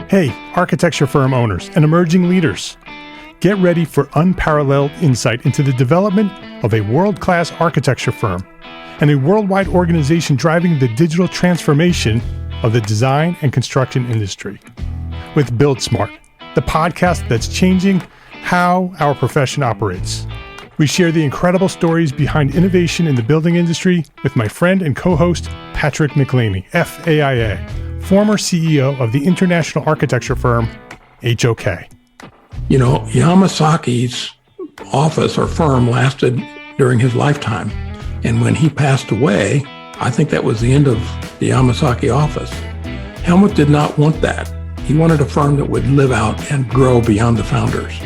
Hey, architecture firm owners and emerging leaders. Get ready for unparalleled insight into the development of a world-class architecture firm and a worldwide organization driving the digital transformation of the design and construction industry. With Build Smart, the podcast that's changing how our profession operates. We share the incredible stories behind innovation in the building industry with my friend and co-host, Patrick McLeamy, FAIA, former CEO of the international architecture firm, HOK. You know, Yamasaki's office or firm lasted during his lifetime. And when he passed away, I think that was the end of the Yamasaki office. Helmut did not want that. He wanted a firm that would live out and grow beyond the founders.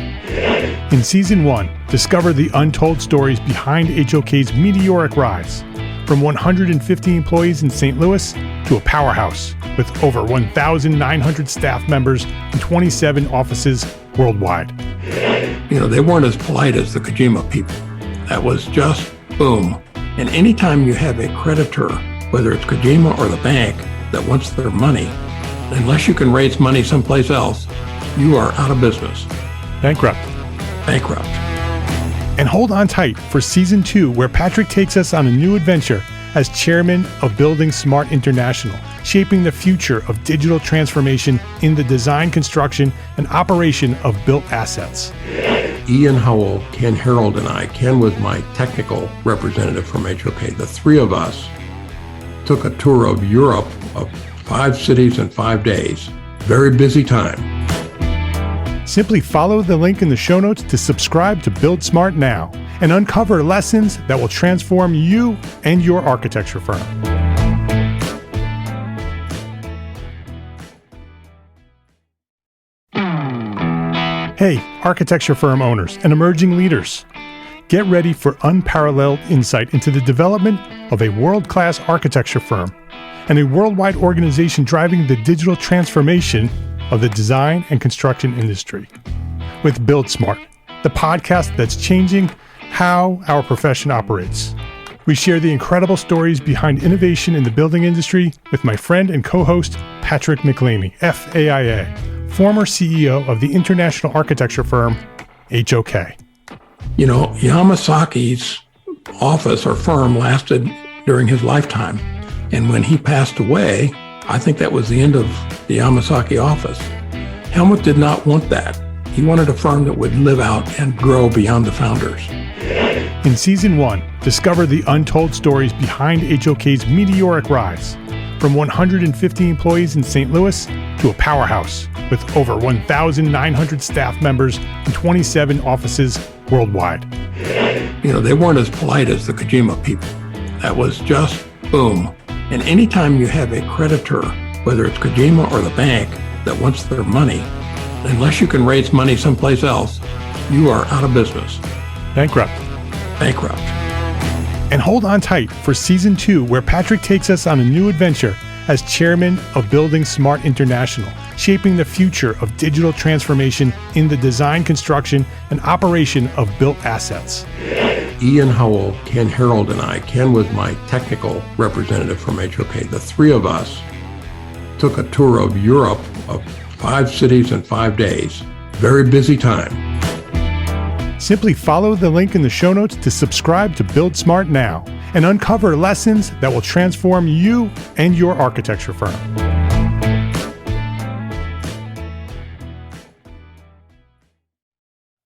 In Season 1, discover the untold stories behind HOK's meteoric rise, from 150 employees in St. Louis to a powerhouse with over 1,900 staff members and 27 offices worldwide. You know, they weren't as polite as the Kojima people. That was just boom. And anytime you have a creditor, whether it's Kojima or the bank, that wants their money, unless you can raise money someplace else, you are out of business. Bankrupt. And hold on tight for Season 2, where Patrick takes us on a new adventure as chairman of Building Smart International, shaping the future of digital transformation in the design, construction, and operation of built assets. Ian Howell, Ken Harold, and I, Ken was my technical representative from HOK. The three of us took a tour of Europe of 5 cities in 5 days. Very busy time. Simply follow the link in the show notes to subscribe to Build Smart now and uncover lessons that will transform you and your architecture firm. Hey, architecture firm owners and emerging leaders. Get ready for unparalleled insight into the development of a world-class architecture firm and a worldwide organization driving the digital transformation of the design and construction industry. With Build Smart, the podcast that's changing how our profession operates. We share the incredible stories behind innovation in the building industry with my friend and co-host, Patrick McLeamy, FAIA, former CEO of the international architecture firm, HOK. You know, Yamasaki's office or firm lasted during his lifetime. And when he passed away, I think that was the end of the Yamasaki office. Helmut did not want that. He wanted a firm that would live out and grow beyond the founders. In Season 1, discover the untold stories behind HOK's meteoric rise, from 150 employees in St. Louis to a powerhouse with over 1,900 staff members and 27 offices worldwide. You know, they weren't as polite as the Kojima people. That was just boom. And anytime you have a creditor, whether it's Kojima or the bank, that wants their money, unless you can raise money someplace else, you are out of business. Bankrupt. And hold on tight for Season 2, where Patrick takes us on a new adventure as chairman of Building Smart International, shaping the future of digital transformation in the design, construction, and operation of built assets. Ian Howell, Ken Harold, and I, Ken was my technical representative from HOK. The three of us took a tour of Europe of 5 cities in 5 days. Very busy time. Simply follow the link in the show notes to subscribe to Build Smart now and uncover lessons that will transform you and your architecture firm.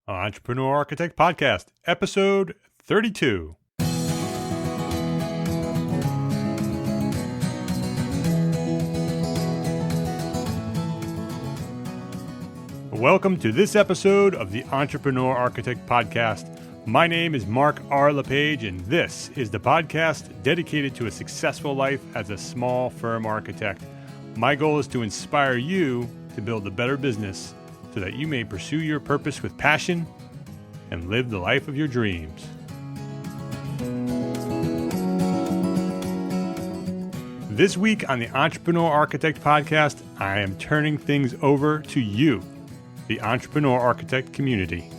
Entrepreneur Architect Podcast, Episode 32. Welcome to this episode of the Entrepreneur Architect Podcast. My name is Mark R. LePage, and this is the podcast dedicated to a successful life as a small firm architect. My goal is to inspire you to build a better business so that you may pursue your purpose with passion and live the life of your dreams. This week on the Entrepreneur Architect Podcast, I am turning things over to you, the Entrepreneur Architect community.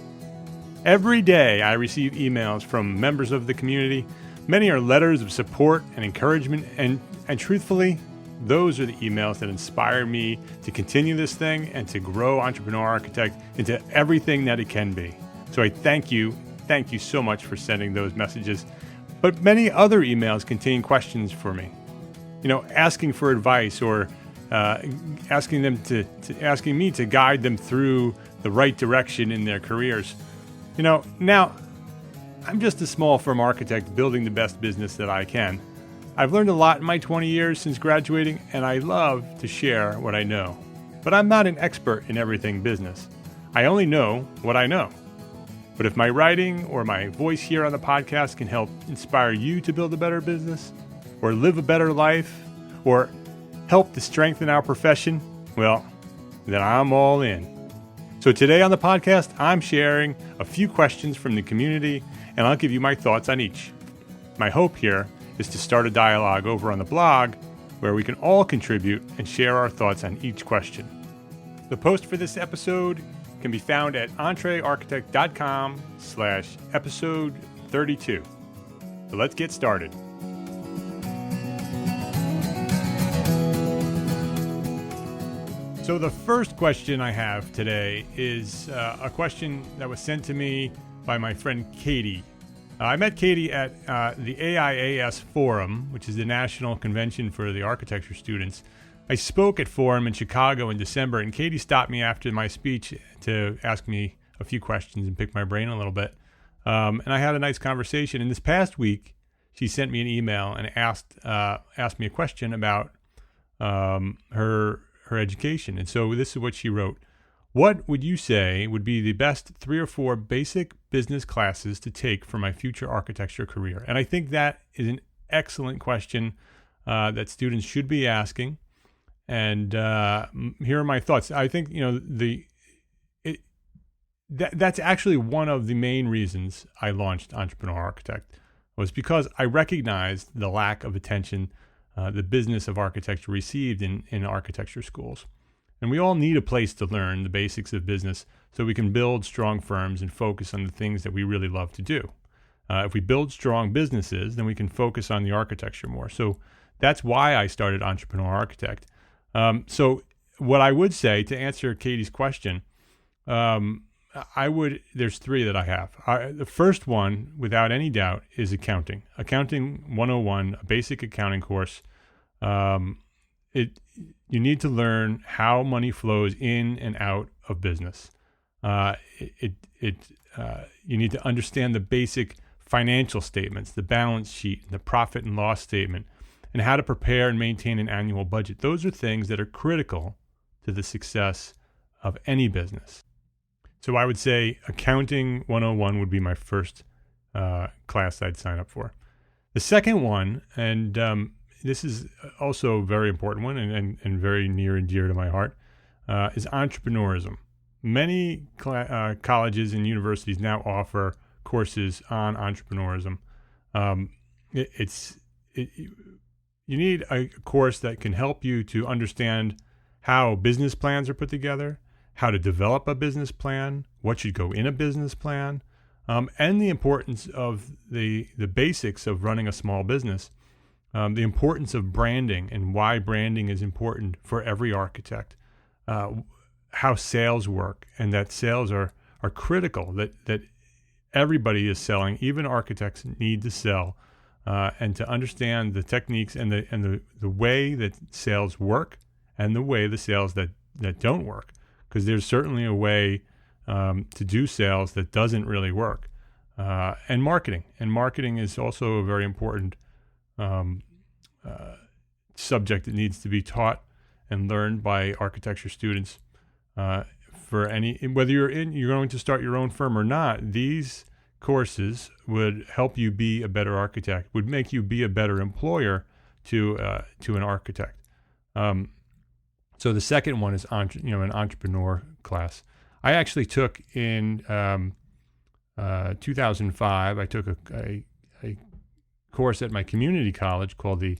Every day I receive emails from members of the community. Many are letters of support and encouragement, and truthfully, those are the emails that inspire me to continue this thing and to grow Entrepreneur Architect into everything that it can be. So I thank you so much for sending those messages. But many other emails contain questions for me, asking for advice or asking me to guide them through the right direction in their careers. Now I'm just a small firm architect building the best business that I can. I've learned a lot in my 20 years since graduating, and I love to share what I know. But I'm not an expert in everything business. I only know what I know. But if my writing or my voice here on the podcast can help inspire you to build a better business, or live a better life, or help to strengthen our profession, well, then I'm all in. So today on the podcast, I'm sharing a few questions from the community, and I'll give you my thoughts on each. My hope here is to start a dialogue over on the blog where we can all contribute and share our thoughts on each question. The post for this episode can be found at entrearchitect.com/episode 32. So let's get started. So the first question I have today is a question that was sent to me by my friend Katie. I met Katie at the AIAS Forum, which is the National Convention for the Architecture Students. I spoke at Forum in Chicago in December, and Katie stopped me after my speech to ask me a few questions and pick my brain a little bit. And I had a nice conversation. And this past week, she sent me an email and asked me a question about her education. And so this is what she wrote. What would you say would be the best 3 or 4 basic business classes to take for my future architecture career? And I think that is an excellent question that students should be asking. And here are my thoughts. I think that's actually one of the main reasons I launched Entrepreneur Architect, was because I recognized the lack of attention the business of architecture received in architecture schools. And we all need a place to learn the basics of business so we can build strong firms and focus on the things that we really love to do. If we build strong businesses, then we can focus on the architecture more. So that's why I started Entrepreneur Architect. So what I would say to answer Katie's question, there's 3 that I have. The first one, without any doubt, is accounting. Accounting 101, a basic accounting course. You need to learn how money flows in and out of business. You need to understand the basic financial statements, the balance sheet, the profit and loss statement, and how to prepare and maintain an annual budget. Those are things that are critical to the success of any business. So I would say Accounting 101 would be my first class I'd sign up for. The second one, and this is also a very important one and very near and dear to my heart, is entrepreneurism. Many colleges and universities now offer courses on entrepreneurism. You need a course that can help you to understand how business plans are put together, how to develop a business plan, what should go in a business plan, and the importance of the basics of running a small business. The importance of branding and why branding is important for every architect, how sales work, and that sales are critical, that everybody is selling, even architects need to sell, and to understand the techniques and the way that sales work and the way the sales that don't work, because there's certainly a way to do sales that doesn't really work, and marketing is also a very important subject that needs to be taught and learned by architecture students. Whether you're going to start your own firm or not, these courses would help you be a better architect, would make you be a better employer to an architect. So the second one is an entrepreneur class. I actually took in 2005. I took a course at my community college called the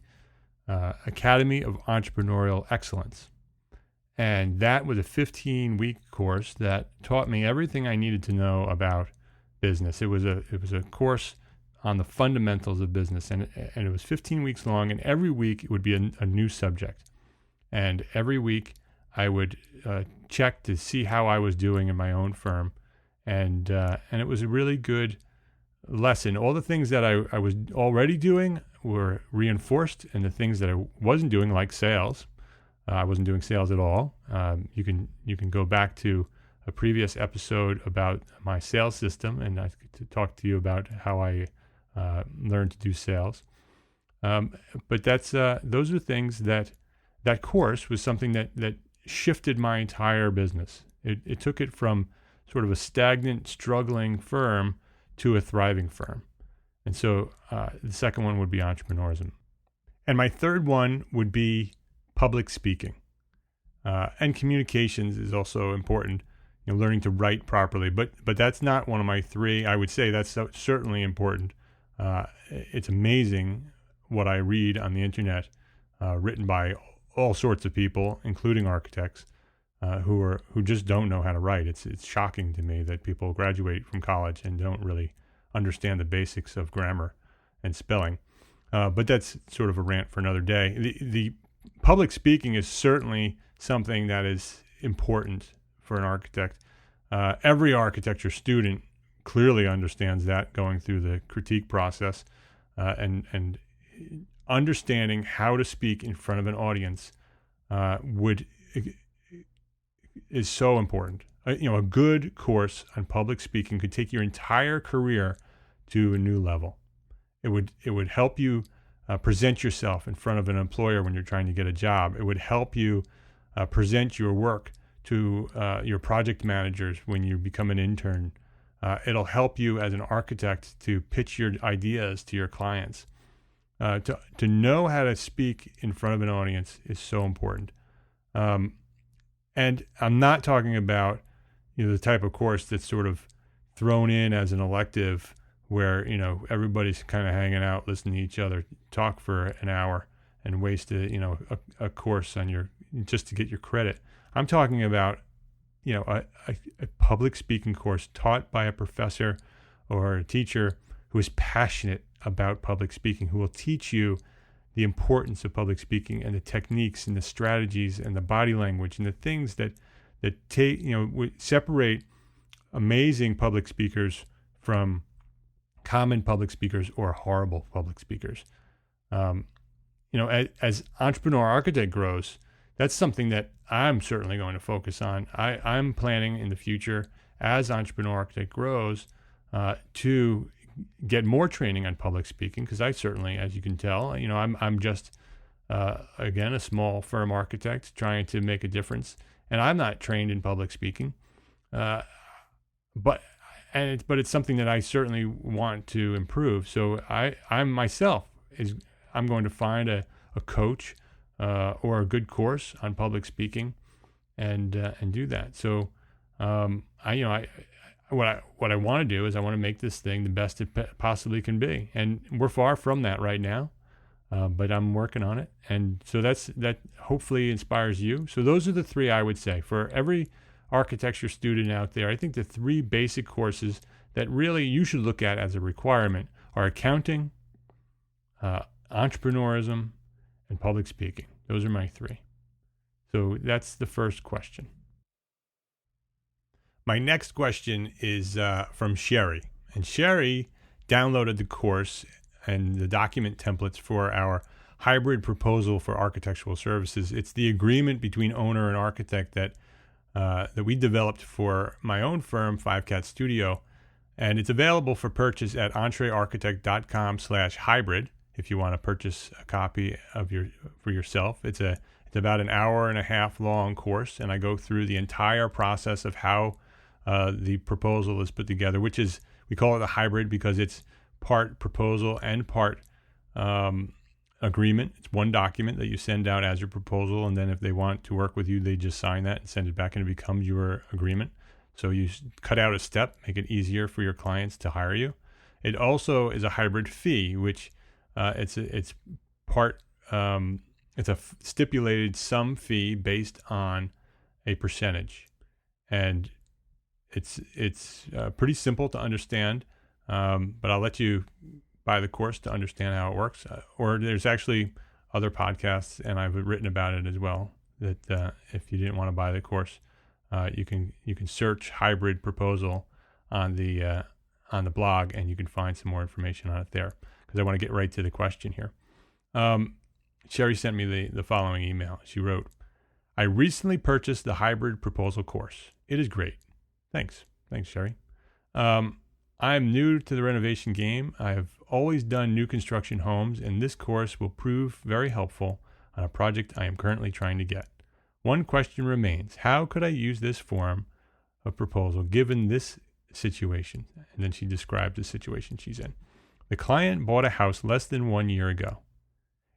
Academy of Entrepreneurial Excellence. And that was a 15-week course that taught me everything I needed to know about business. It was a course on the fundamentals of business, and it was 15 weeks long, and every week it would be a new subject. And every week I would check to see how I was doing in my own firm. And it was a really good lesson. All the things that I was already doing were reinforced, and the things that I wasn't doing, like sales, I wasn't doing sales at all. You can go back to a previous episode about my sales system, and I could talk to you about how I learned to do sales. But those are things that course was something that shifted my entire business. It took it from sort of a stagnant, struggling firm to a thriving firm. And so the second one would be entrepreneurism. And my third one would be public speaking. And communications is also important, learning to write properly. But that's not one of my three. I would say that's certainly important. It's amazing what I read on the internet, written by all sorts of people, including architects, who just don't know how to write. It's shocking to me that people graduate from college and don't really understand the basics of grammar and spelling. But that's sort of a rant for another day. The public speaking is certainly something that is important for an architect. Every architecture student clearly understands that, going through the critique process, and understanding how to speak in front of an audience is so important. A good course on public speaking could take your entire career to a new level. It would help you present yourself in front of an employer when you're trying to get a job. It would help you present your work to your project managers when you become an intern. It'll help you as an architect to pitch your ideas to your clients. To know how to speak in front of an audience is so important. And I'm not talking about the type of course that's sort of thrown in as an elective where everybody's kind of hanging out, listening to each other talk for an hour and waste a course on just to get your credit. I'm talking about a public speaking course taught by a professor or a teacher who is passionate about public speaking, who will teach you the importance of public speaking and the techniques and the strategies and the body language and the things that separate amazing public speakers from common public speakers or horrible public speakers. As entrepreneur architect grows, that's something that I'm certainly going to focus on. I'm planning in the future, as entrepreneur architect grows, to get more training on public speaking, because I certainly, as you can tell, I'm just again a small firm architect trying to make a difference, and I'm not trained in public speaking, but it's something that I certainly want to improve. So I'm going to find a coach or a good course on public speaking and do that. So what I want to do is I want to make this thing the best it possibly can be, and we're far from that right now, but I'm working on it, and so that hopefully inspires you. So those are the three I would say for every architecture student out there. I think the three basic courses that really you should look at as a requirement are accounting, entrepreneurism, and public speaking. Those are my three. So that's the first question. My next question is from Sherry. And Sherry downloaded the course and the document templates for our hybrid proposal for architectural services. It's the agreement between owner and architect that we developed for my own firm, 5Cat Studio. And it's available for purchase at entrearchitect.com/hybrid if you want to purchase a copy for yourself. It's about an hour and a half long course, and I go through the entire process of how the proposal is put together, which is, we call it a hybrid because it's part proposal and part agreement. It's one document that you send out as your proposal, and then if they want to work with you, they just sign that and send it back, and it becomes your agreement. So you cut out a step, make it easier for your clients to hire you. It also is a hybrid fee, which it's a stipulated sum fee based on a percentage, and it's pretty simple to understand. But I'll let you buy the course to understand how it works. Or there's actually other podcasts, and I've written about it as well. that if you didn't want to buy the course, you can search hybrid proposal on the blog, and you can find some more information on it there, because I want to get right to the question here. Sherry sent me the following email. She wrote, "I recently purchased the hybrid proposal course. It is great. Thanks, Sherry. I'm new to the renovation game. I have always done new construction homes, and this course will prove very helpful on a project I am currently trying to get. One question remains. How could I use this form of proposal given this situation?" And then she described the situation she's in. "The client bought a house less than 1 year ago.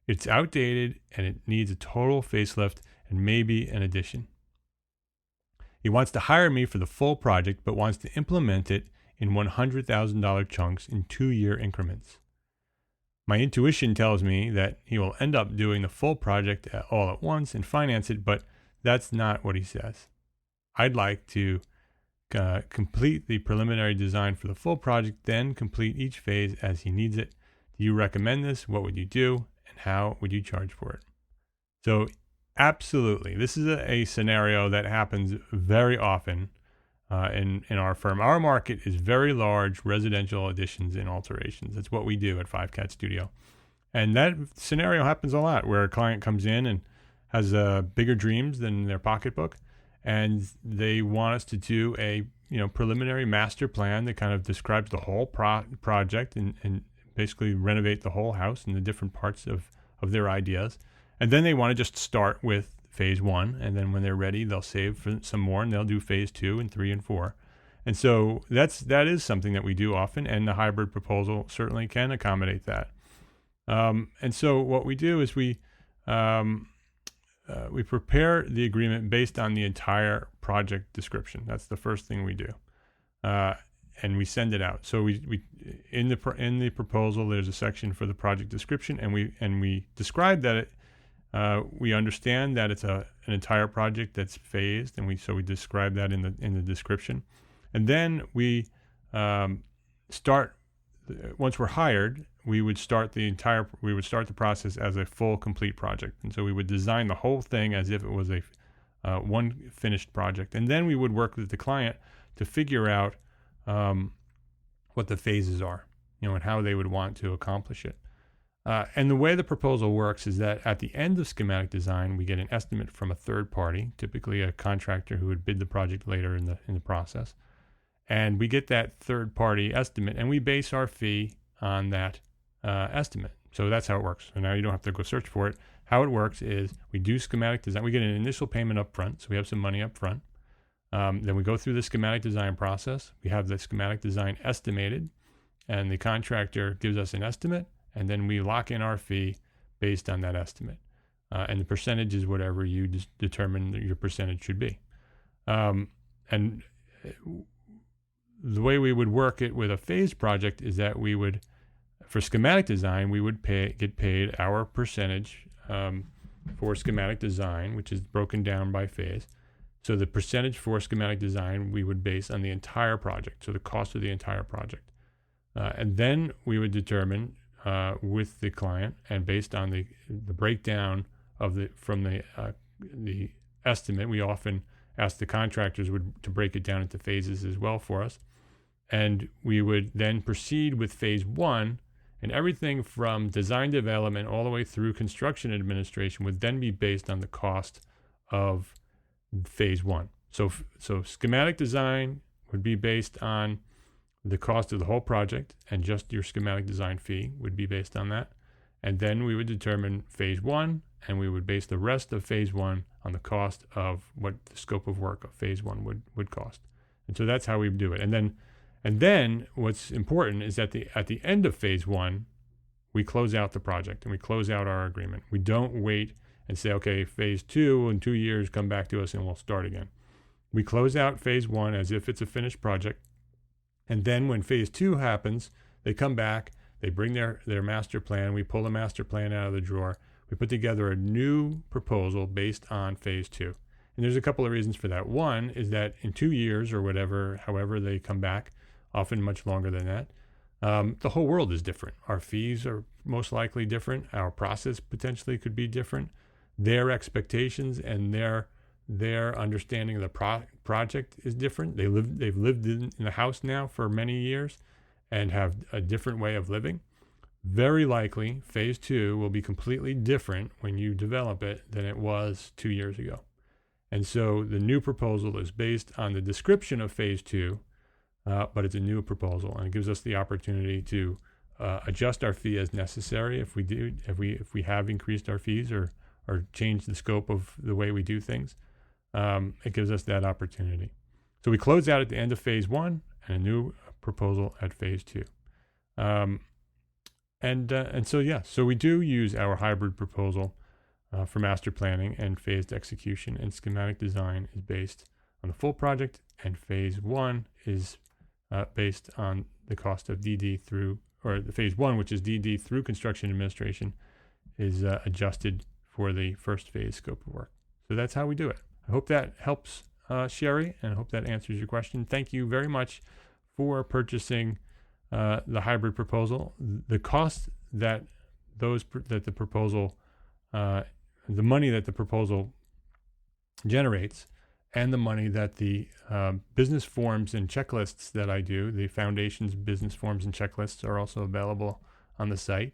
It's outdated and it needs a total facelift and maybe an addition. He wants to hire me for the full project, but wants to implement it in $100,000 chunks in 2-year increments. My intuition tells me that he will end up doing the full project all at once and finance it, but that's not what he says. I'd like to complete the preliminary design for the full project, then complete each phase as he needs it. Do you recommend this? What would you do? And how would you charge for it?" So absolutely, this is a scenario that happens very often in our firm. Our market is very large residential additions and alterations. That's what we do at 5 Cat Studio. And that scenario happens a lot, where a client comes in and has bigger dreams than their pocketbook, and they want us to do a preliminary master plan that kind of describes the whole project and basically renovate the whole house and the different parts of their ideas. And then they want to just start with phase 1, and then when they're ready, they'll save for some more, and they'll do phase 2 and 3 and 4. And so that is something that we do often, and the hybrid proposal certainly can accommodate that. And so what we do is we prepare the agreement based on the entire project description. That's the first thing we do, and we send it out. So we in the proposal, there's a section for the project description, and we describe that we understand that it's an entire project that's phased, and we describe that in the description, and then we start. Once we're hired, we would start the process as a full complete project, and so we would design the whole thing as if it was a one finished project, and then we would work with the client to figure out what the phases are, and how they would want to accomplish it. And the way the proposal works is that at the end of schematic design, we get an estimate from a third party, typically a contractor who would bid the project later in the process. And we get that third party estimate, and we base our fee on that estimate. So that's how it works. So now you don't have to go search for it. How it works is we do schematic design. We get an initial payment up front, so we have some money up front. Then we go through the schematic design process. We have the schematic design estimated, and the contractor gives us an estimate, and then we lock in our fee based on that estimate. And the percentage is whatever you determine that your percentage should be. And the way we would work it with a phased project is that we would, for schematic design, we would get paid our percentage for schematic design, which is broken down by phase. So the percentage for schematic design we would base on the entire project, so the cost of the entire project. And then we would determine with the client, and based on the breakdown of the estimate, we often ask the contractors to break it down into phases as well for us. And we would then proceed with phase 1, and everything from design development all the way through construction administration would then be based on the cost of phase 1. So schematic design would be based on the cost of the whole project, and just your schematic design fee would be based on that. And then we would determine phase 1, and we would base the rest of phase 1 on the cost of what the scope of work of phase 1 would cost. And so that's how we do it. And then what's important is that at the end of phase 1, we close out the project and we close out our agreement. We don't wait and say, okay, phase 2 in 2 years, come back to us and we'll start again. We close out phase 1 as if it's a finished project. And then when phase 2 happens, they come back, they bring their master plan, we pull the master plan out of the drawer, we put together a new proposal based on phase 2. And there's a couple of reasons for that. One is that in 2 years or however they come back, often much longer than that, the whole world is different. Our fees are most likely different. Our process potentially could be different. their expectations and their understanding of the project is different. They've lived in the house now for many years and have a different way of living. Very likely, phase 2 will be completely different when you develop it than it was 2 years ago. And so the new proposal is based on the description of phase 2, but it's a new proposal, and it gives us the opportunity to adjust our fee as necessary if we have increased our fees or changed the scope of the way we do things. It gives us that opportunity. So we close out at the end of phase 1 and a new proposal at phase 2. So we do use our hybrid proposal for master planning, and phased execution and schematic design is based on the full project, and phase 1 is based on the cost of DD through, or the phase 1, which is DD through construction administration, is adjusted for the first phase scope of work. So that's how we do it. I hope that helps, Sherry, and I hope that answers your question. Thank you very much for purchasing the hybrid proposal. The cost that the proposal, the money that the proposal generates, and the money that the business forms and checklists that I do, the foundation's business forms and checklists, are also available on the site.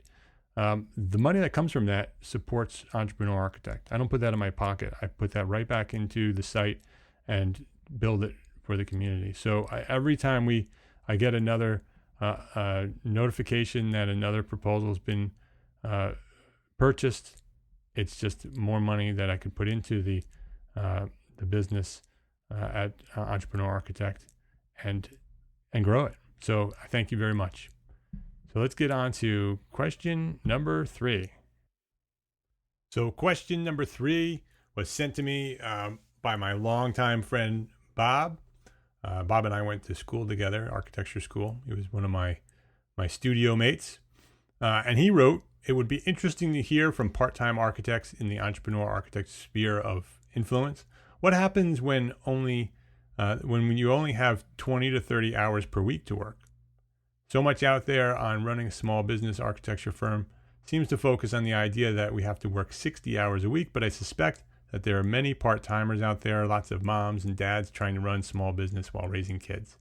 The money that comes from that supports Entrepreneur Architect. I don't put that in my pocket. I put that right back into the site and build it for the community. So every time I get another notification that another proposal has been purchased, it's just more money that I could put into the business at Entrepreneur Architect and grow it. So I thank you very much. So let's get on to question number 3. So question number 3 was sent to me by my longtime friend, Bob. Bob and I went to school together, architecture school. He was one of my studio mates. And he wrote, "It would be interesting to hear from part-time architects in the entrepreneur architect sphere of influence. What happens when you only have 20 to 30 hours per week to work? So much out there on running a small business architecture firm seems to focus on the idea that we have to work 60 hours a week, but I suspect that there are many part-timers out there, lots of moms and dads trying to run small business while raising kids."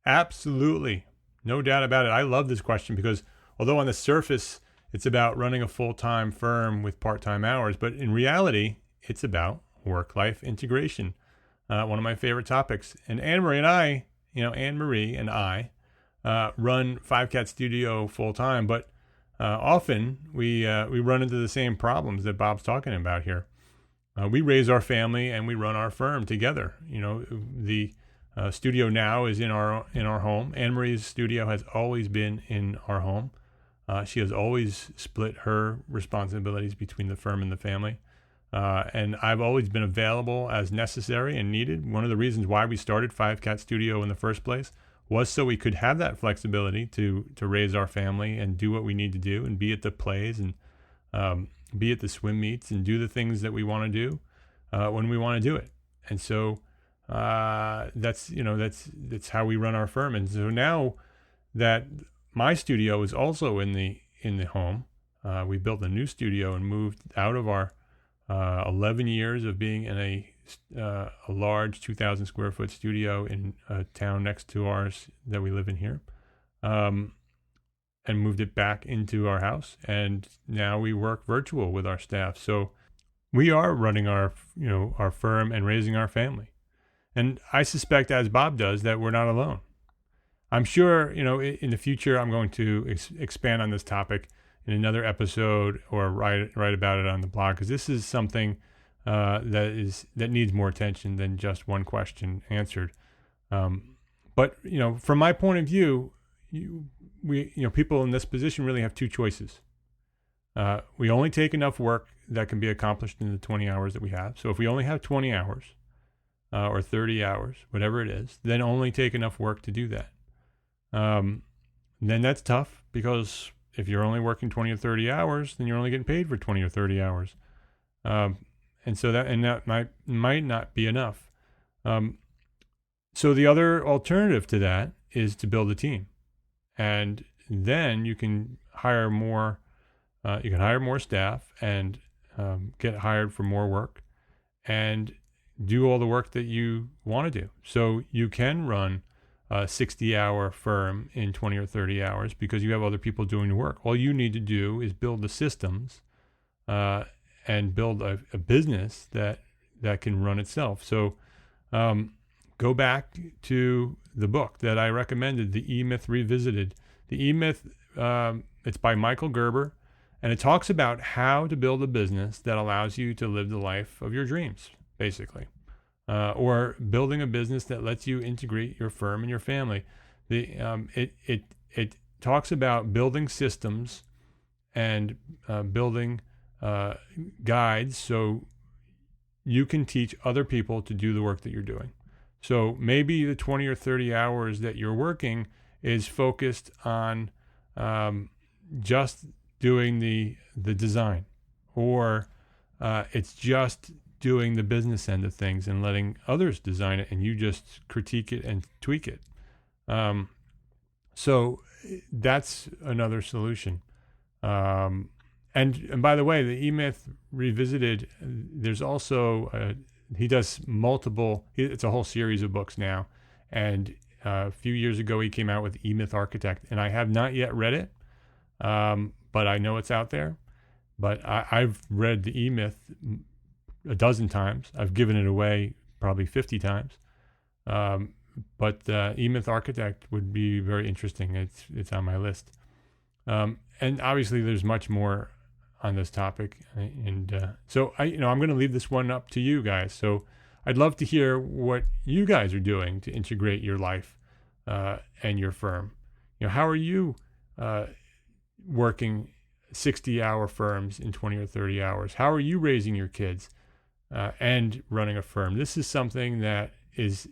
Absolutely. No doubt about it. I love this question because although on the surface it's about running a full-time firm with part-time hours, but in reality, it's about work-life integration. One of my favorite topics. And Anne-Marie and I run 5Cat Studio full-time, but often we run into the same problems that Bob's talking about here. We raise our family and we run our firm together. The studio now is in our home. Anne-Marie's studio has always been in our home. She has always split her responsibilities between the firm and the family. And I've always been available as necessary and needed. One of the reasons why we started 5Cat Studio in the first place was so we could have that flexibility to raise our family and do what we need to do and be at the plays and be at the swim meets and do the things that we want to do when we want to do it. And so that's how we run our firm. And so now that my studio is also in the home, we built a new studio and moved out of our 11 years of being in a large 2,000 square foot studio in a town next to ours that we live in here, and moved it back into our house. And now we work virtual with our staff. So we are running our firm and raising our family. And I suspect, as Bob does, that we're not alone. I'm sure, in the future, I'm going to expand on this topic in another episode or write about it on the blog, because this is something that needs more attention than just one question answered. But from my point of view, people in this position really have two choices. We only take enough work that can be accomplished in the 20 hours that we have. So if we only have 20 hours or 30 hours, whatever it is, then only take enough work to do that. Then that's tough, because if you're only working 20 or 30 hours, then you're only getting paid for 20 or 30 hours. And that might not be enough. So the other alternative to that is to build a team. And then you can hire more staff and get hired for more work and do all the work that you want to do. So you can run a 60-hour firm in 20 or 30 hours because you have other people doing the work. All you need to do is build the systems and build a business that can run itself. So go back to the book that I recommended, The E-Myth Revisited. The E-Myth, it's by Michael Gerber, and it talks about how to build a business that allows you to live the life of your dreams, basically. Or building a business that lets you integrate your firm and your family. It talks about building systems and building guides so you can teach other people to do the work that you're doing. So maybe the 20 or 30 hours that you're working is focused on just doing the design, or it's just doing the business end of things and letting others design it and you just critique it and tweak it. So that's another solution. And by the way, the E-Myth Revisited, there's also, he does multiple, it's a whole series of books now. And a few years ago, he came out with E-Myth Architect, and I have not yet read it, but I know it's out there. But I've read the E-Myth a dozen times. I've given it away probably 50 times. But E-Myth Architect would be very interesting. It's on my list. And obviously there's much more on this topic. And so I'm going to leave this one up to you guys. So I'd love to hear what you guys are doing to integrate your life and your firm. How are you working 60-hour firms in 20 or 30 hours? How are you raising your kids and running a firm? This is something that is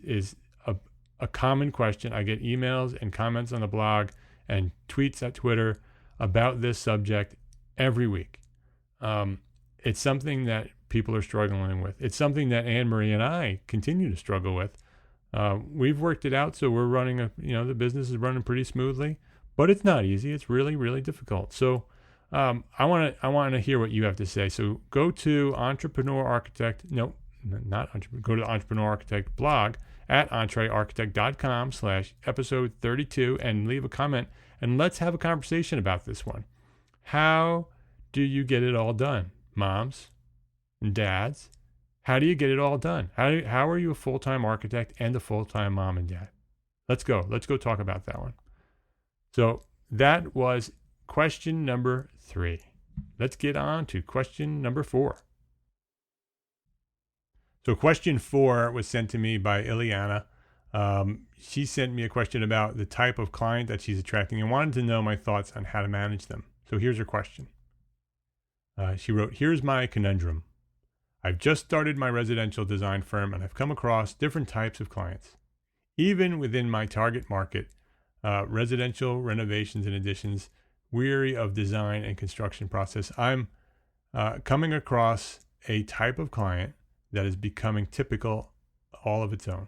a common question. I get emails and comments on the blog and tweets at Twitter about this subject every week. It's something that people are struggling with. It's something that Anne-Marie and I continue to struggle with. We've worked it out, so we're running the business is running pretty smoothly, but it's not easy. It's really, really difficult. So I want to hear what you have to say. So go to go to the Entrepreneur Architect blog at entrearchitect.com/episode 32 and leave a comment, and let's have a conversation about this one. How do you get it all done? Moms and dads, how do you get it all done? How are you a full-time architect and a full-time mom and dad? Let's go talk about that one. So that was question number 3. Let's get on to question number 4. So question 4 was sent to me by Ileana. She sent me a question about the type of client that she's attracting and wanted to know my thoughts on how to manage them. So here's her question. She wrote, "Here's my conundrum. I've just started my residential design firm and I've come across different types of clients. Even within my target market, residential renovations and additions, weary of design and construction process, I'm coming across a type of client that is becoming typical all of its own.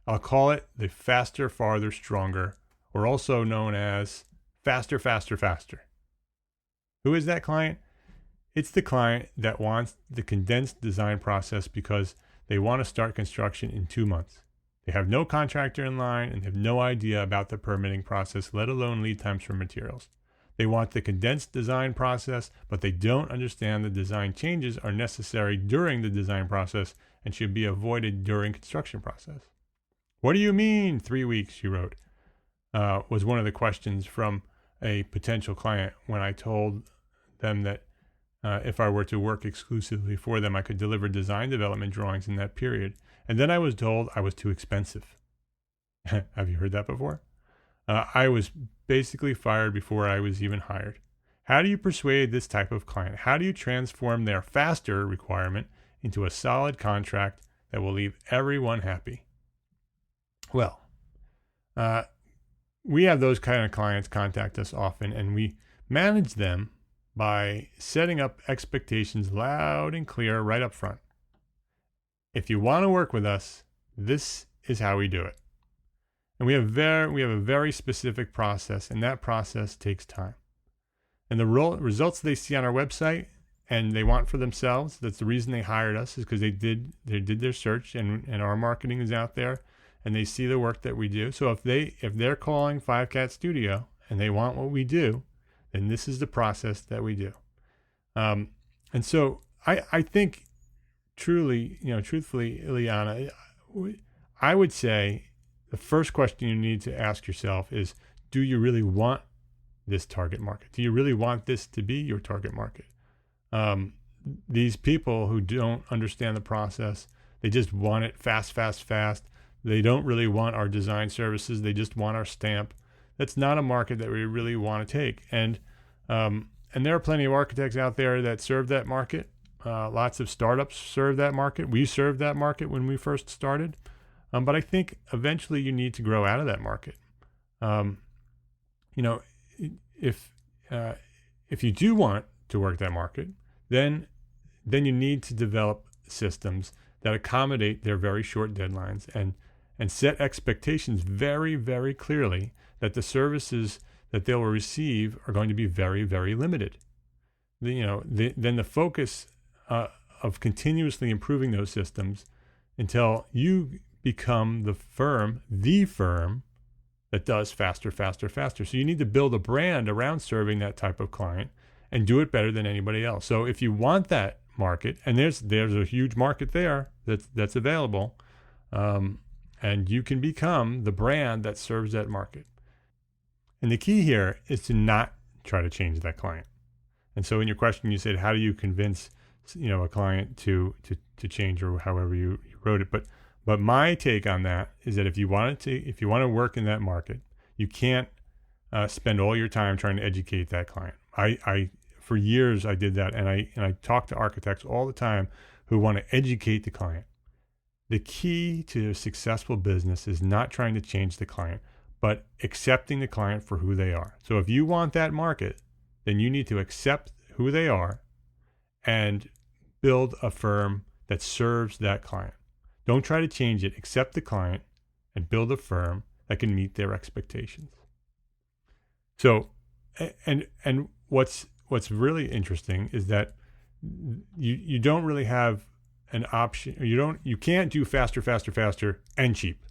I'll call it the faster, farther, stronger, or also known as faster, faster, faster. Who is that client? It's the client that wants the condensed design process because they want to start construction in 2 months. They have no contractor in line and have no idea about the permitting process, let alone lead times for materials. They want the condensed design process, but they don't understand the design changes are necessary during the design process and should be avoided during construction process. What do you mean 3 weeks, she wrote, was one of the questions from a potential client when I told them that if I were to work exclusively for them, I could deliver design development drawings in that period. And then I was told I was too expensive. Have you heard that before? I was basically fired before I was even hired. How do you persuade this type of client? How do you transform their faster requirement into a solid contract that will leave everyone happy? Well, we have those kind of clients contact us often, and we manage them by setting up expectations loud and clear right up front. If you want to work with us, this is how we do it. And we have a very specific process, and that process takes time. And the results they see on our website and they want for themselves. That's the reason they hired us, is because they did their search, and our marketing is out there, and they see the work that we do. So if they're calling 5Cat Studio and they want what we do, then this is the process that we do. And so I think truthfully, Ileana, I would say the first question you need to ask yourself is, do you really want this target market? Do you really want this to be your target market? These people who don't understand the process, they just want it fast. They don't really want our design services. They just want our stamp. That's not a market that we really want to take. And there are plenty of architects out there that serve that market. Lots of startups serve that market. We served that market when we first started. But I think eventually you need to grow out of that market. If you do want to work that market, then you need to develop systems that accommodate their very short deadlines and set expectations very, very clearly that the services that they'll receive are going to be very, very limited. Then the focus of continuously improving those systems until you become the firm that does faster. So you need to build a brand around serving that type of client and do it better than anybody else. So if you want that market, and there's a huge market there that's available, and you can become the brand that serves that market. And the key here is to not try to change that client. And so in your question, you said, how do you convince a client to change, or however you wrote it? But my take on that is that if you want to work in that market, you can't spend all your time trying to educate that client. I for years I did that, and I talk to architects all the time who want to educate the client. The key to a successful business is not trying to change the client, but accepting the client for who they are. So if you want that market, then you need to accept who they are and build a firm that serves that client. Don't try to change it. Accept the client and build a firm that can meet their expectations. So, and what's really interesting is that you don't really have an option. You can't do faster and cheap.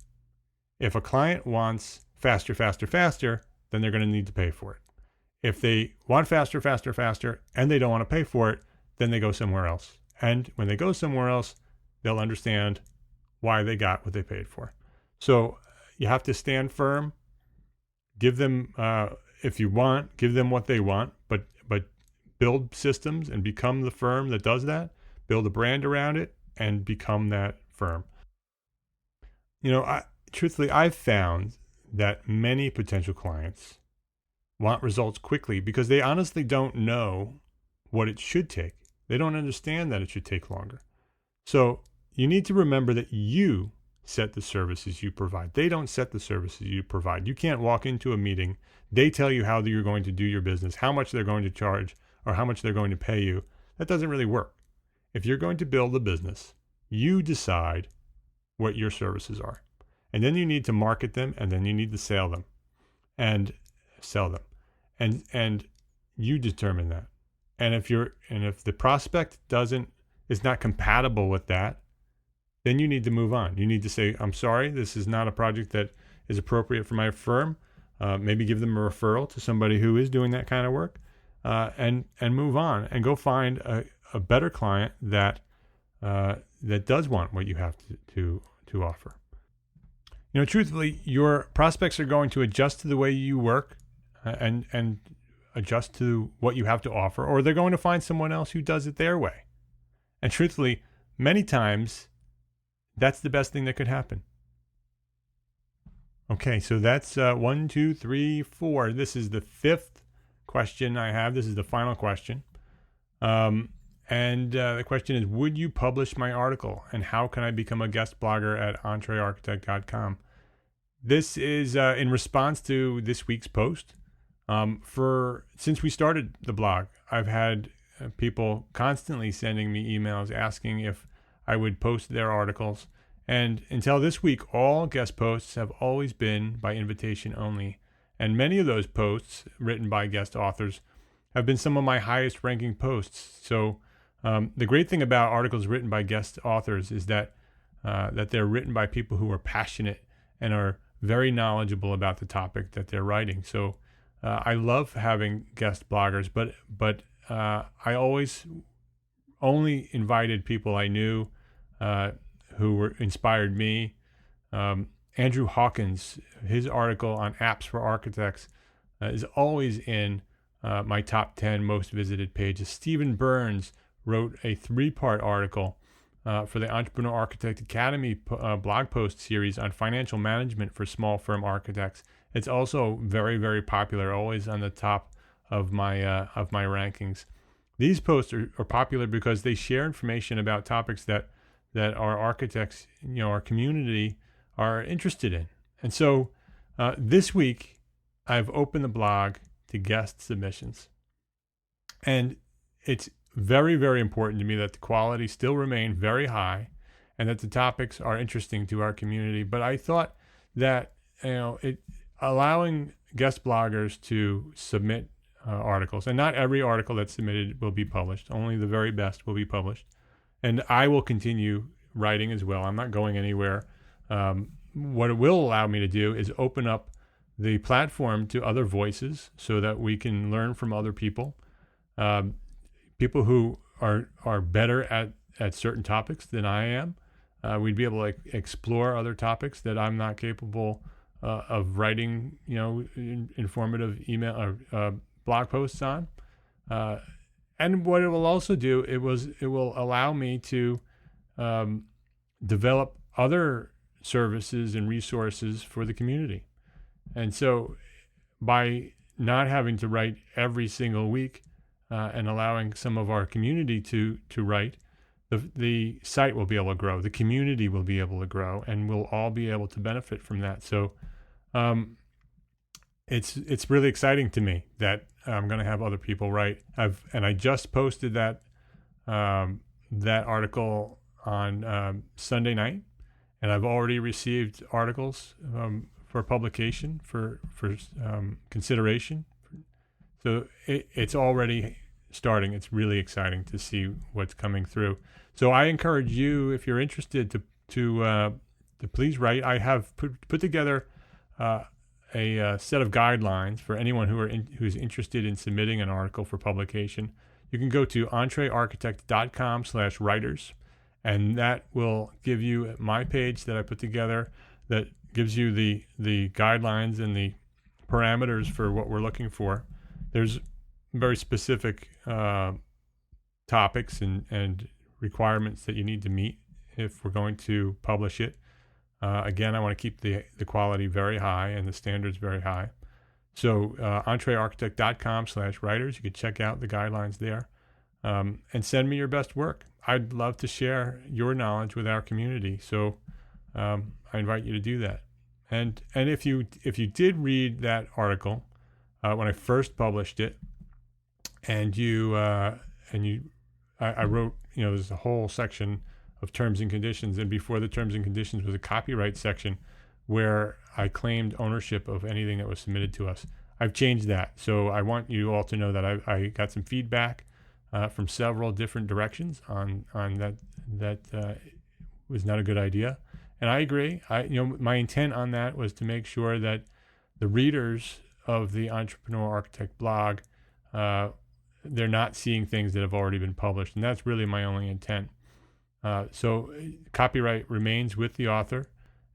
If a client wants faster, then they're going to need to pay for it. If they want faster, and they don't want to pay for it, then they go somewhere else. And when they go somewhere else, they'll understand why they got what they paid for. So you have to stand firm. Give them, if you want, give them what they want, but build systems and become the firm that does that. Build a brand around it and become that firm. Truthfully, I've found that many potential clients want results quickly because they honestly don't know what it should take. They don't understand that it should take longer. So you need to remember that you set the services you provide. They don't set the services you provide. You can't walk into a meeting. They tell you how you're going to do your business, how much they're going to charge, or how much they're going to pay you. That doesn't really work. If you're going to build a business, you decide what your services are. And then you need to market them, and then you need to sell them. And you determine that. And if the prospect is not compatible with that, then you need to move on. You need to say, I'm sorry, this is not a project that is appropriate for my firm. Maybe give them a referral to somebody who is doing that kind of work, and move on and go find a better client that does want what you have to offer. Truthfully, your prospects are going to adjust to the way you work and adjust to what you have to offer, or they're going to find someone else who does it their way. And truthfully, many times, that's the best thing that could happen. Okay, so that's 1, 2, 3, 4. This is the 5th question I have. This is the final question. And the question is, would you publish my article? And how can I become a guest blogger at entrearchitect.com? This is in response to this week's post. Since we started the blog, I've had people constantly sending me emails asking if I would post their articles. And until this week, all guest posts have always been by invitation only. And many of those posts written by guest authors have been some of my highest ranking posts. So The great thing about articles written by guest authors is that they're written by people who are passionate and are very knowledgeable about the topic that they're writing. So I love having guest bloggers, but I always only invited people I knew who inspired me. Andrew Hawkins, his article on apps for architects is always in my top 10 most visited pages. Stephen Burns wrote a 3-part article for the Entrepreneur Architect Academy blog post series on financial management for small firm architects. It's also very, very popular, always on the top of my rankings. These posts are popular because they share information about topics that our architects, our community, are interested in. And so this week, I've opened the blog to guest submissions. And it's very, very important to me that the quality still remain very high and that the topics are interesting to our community. But I thought that allowing guest bloggers to submit articles, and not every article that's submitted will be published, only the very best will be published. And I will continue writing as well. I'm not going anywhere. What it will allow me to do is open up the platform to other voices so that we can learn from other people, people who are better at certain topics than I am. We'd be able to explore other topics that I'm not capable of writing, informative email or blog posts on. And what it will also do, it will allow me to develop other services and resources for the community. And so by not having to write every single week and allowing some of our community to write, the site will be able to grow, the community will be able to grow, and we'll all be able to benefit from that. So it's really exciting to me that I'm going to have other people write. I just posted that article on Sunday night, and I've already received articles for publication for consideration. So it's already starting. It's really exciting to see what's coming through. So I encourage you, if you're interested, to please write. I have put together a set of guidelines for anyone who's interested in submitting an article for publication. You can go to entrearchitect.com/writers, and that will give you my page that I put together that gives you the guidelines and the parameters for what we're looking for. There's very specific topics and requirements that you need to meet if we're going to publish it. Again, I want to keep the quality very high and the standards very high. So entrearchitect.com/writers, you can check out the guidelines there and send me your best work. I'd love to share your knowledge with our community. So I invite you to do that. And if you did read that article when I first published it, and I wrote, there's a whole section of terms and conditions, and before the terms and conditions was a copyright section where I claimed ownership of anything that was submitted to us. I've changed that, so I want you all to know that I got some feedback from several different directions on that was not a good idea, and I agree. My intent on that was to make sure that the readers of the Entrepreneur Architect blog, they're not seeing things that have already been published, and that's really my only intent. So copyright remains with the author,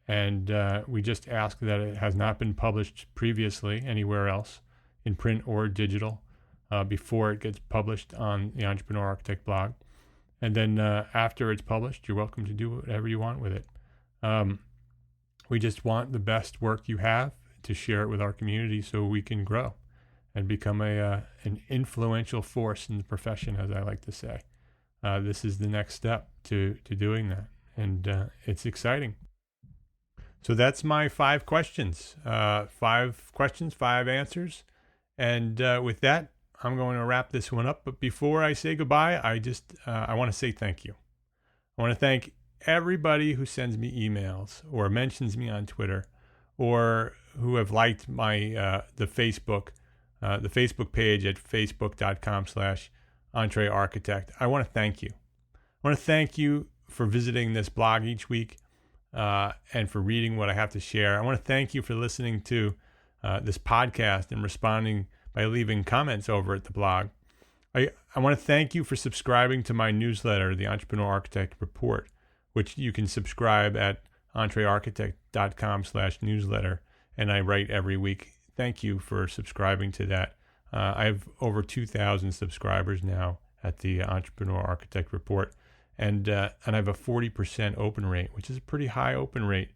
and we just ask that it has not been published previously anywhere else in print or digital before it gets published on the Entrepreneur Architect blog. And then after it's published, you're welcome to do whatever you want with it. We just want the best work you have to share it with our community so we can grow and become an influential force in the profession, as I like to say. This is the next step to doing that, and it's exciting. So that's my 5 questions. 5 questions, 5 answers. And with that, I'm going to wrap this one up. But before I say goodbye, I want to say thank you. I want to thank everybody who sends me emails or mentions me on Twitter, or who have liked my the Facebook page at facebook.com/ Entree Architect, I want to thank you. I want to thank you for visiting this blog each week and for reading what I have to share. I want to thank you for listening to this podcast and responding by leaving comments over at the blog. I want to thank you for subscribing to my newsletter, the Entrepreneur Architect Report, which you can subscribe at entrearchitect.com/newsletter, and I write every week. Thank you for subscribing to that. I have over 2,000 subscribers now at the Entrepreneur Architect Report, and I have a 40% open rate, which is a pretty high open rate.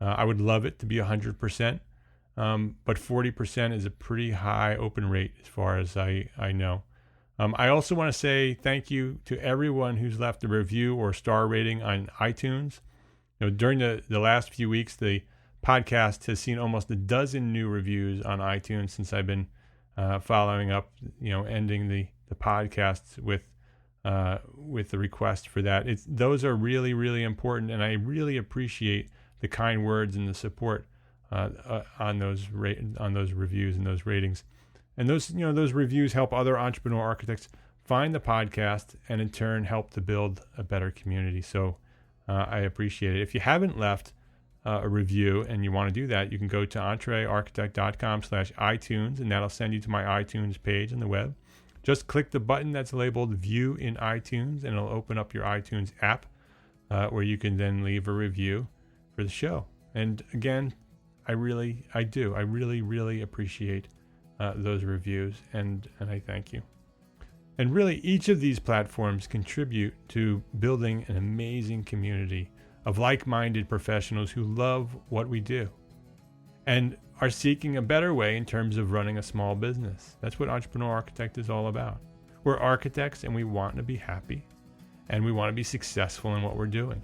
I would love it to be 100%, but 40% is a pretty high open rate as far as I know. I also want to say thank you to everyone who's left a review or star rating on iTunes. During the last few weeks, the podcast has seen almost a dozen new reviews on iTunes since I've been following up, ending the podcasts with the request for that. Those are really, really important, and I really appreciate the kind words and the support on those reviews and those ratings. And those reviews help other entrepreneur architects find the podcast and in turn help to build a better community. So I appreciate it. If you haven't left a review and you want to do that, you can go to entrearchitect.com/iTunes, and that'll send you to my iTunes page on the web. Just click the button that's labeled View in iTunes, and it'll open up your iTunes app where you can then leave a review for the show. And again, I really appreciate those reviews, and I thank you. And really, each of these platforms contribute to building an amazing community of like-minded professionals who love what we do and are seeking a better way in terms of running a small business. That's what Entrepreneur Architect is all about. We're architects, and we want to be happy, and we want to be successful in what we're doing.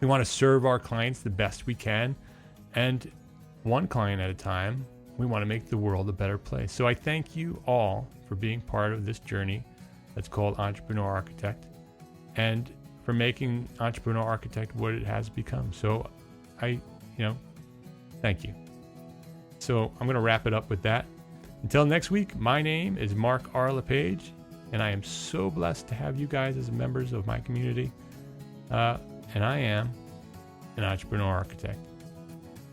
We want to serve our clients the best we can, and one client at a time. We want to make the world a better place. So I thank you all for being part of this journey that's called Entrepreneur Architect, and for making Entrepreneur Architect what it has become. So thank you. So I'm going to wrap it up with that. Until next week, my name is Mark R. LePage, and I am so blessed to have you guys as members of my community. And I am an Entrepreneur Architect.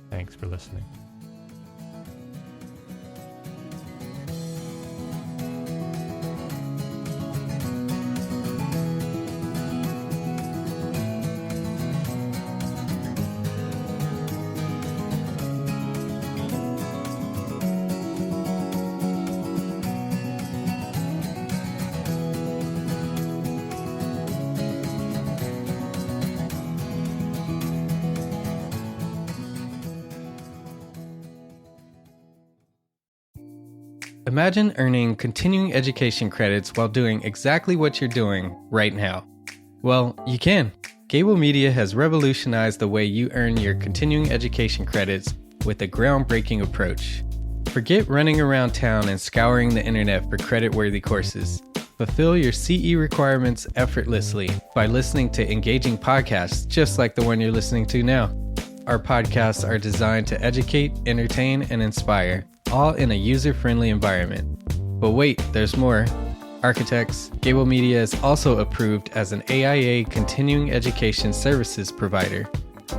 Thanks for listening. Imagine earning continuing education credits while doing exactly what you're doing right now. Well, you can. Gable Media has revolutionized the way you earn your continuing education credits with a groundbreaking approach. Forget running around town and scouring the internet for credit-worthy courses. Fulfill your CE requirements effortlessly by listening to engaging podcasts just like the one you're listening to now. Our podcasts are designed to educate, entertain, and inspire, all in a user-friendly environment. But wait, there's more. Architects, Gable Media is also approved as an AIA continuing education services provider.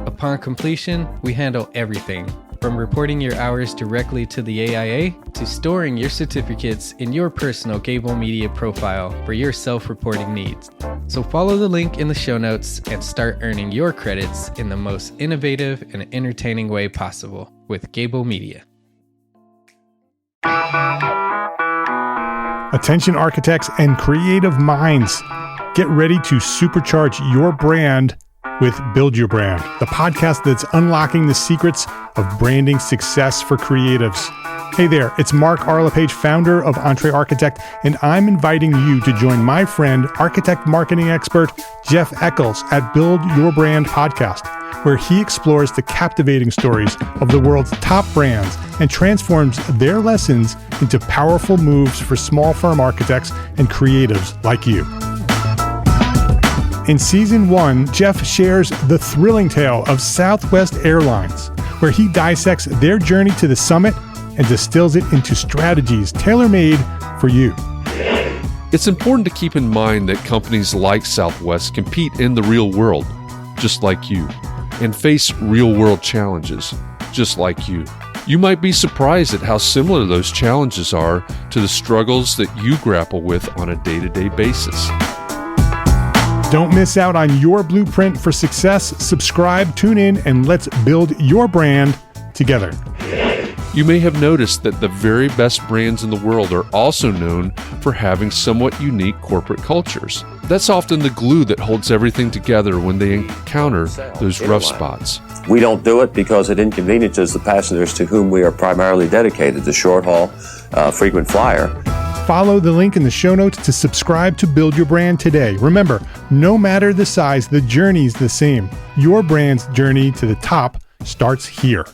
Upon completion, we handle everything, from reporting your hours directly to the AIA to storing your certificates in your personal Gable Media profile for your self-reporting needs. So follow the link in the show notes and start earning your credits in the most innovative and entertaining way possible with Gable Media. Attention architects and creative minds, get ready to supercharge your brand with Build Your Brand, the podcast that's unlocking the secrets of branding success for creatives. Hey there, it's Mark R. LePage, founder of Entree Architect, and I'm inviting you to join my friend, architect marketing expert Jeff Eccles at Build Your Brand podcast, where he explores the captivating stories of the world's top brands and transforms their lessons into powerful moves for small firm architects and creatives like you. In Season 1, Jeff shares the thrilling tale of Southwest Airlines, where he dissects their journey to the summit and distills it into strategies tailor-made for you. It's important to keep in mind that companies like Southwest compete in the real world, just like you, and face real-world challenges, just like you. You might be surprised at how similar those challenges are to the struggles that you grapple with on a day-to-day basis. Don't miss out on your blueprint for success. Subscribe, tune in, and let's build your brand together. You may have noticed that the very best brands in the world are also known for having somewhat unique corporate cultures. That's often the glue that holds everything together when they encounter those rough spots. We don't do it because it inconveniences the passengers to whom we are primarily dedicated, the short haul, frequent flyer. Follow the link in the show notes to subscribe to Build Your Brand today. Remember, no matter the size, the journey's the same. Your brand's journey to the top starts here.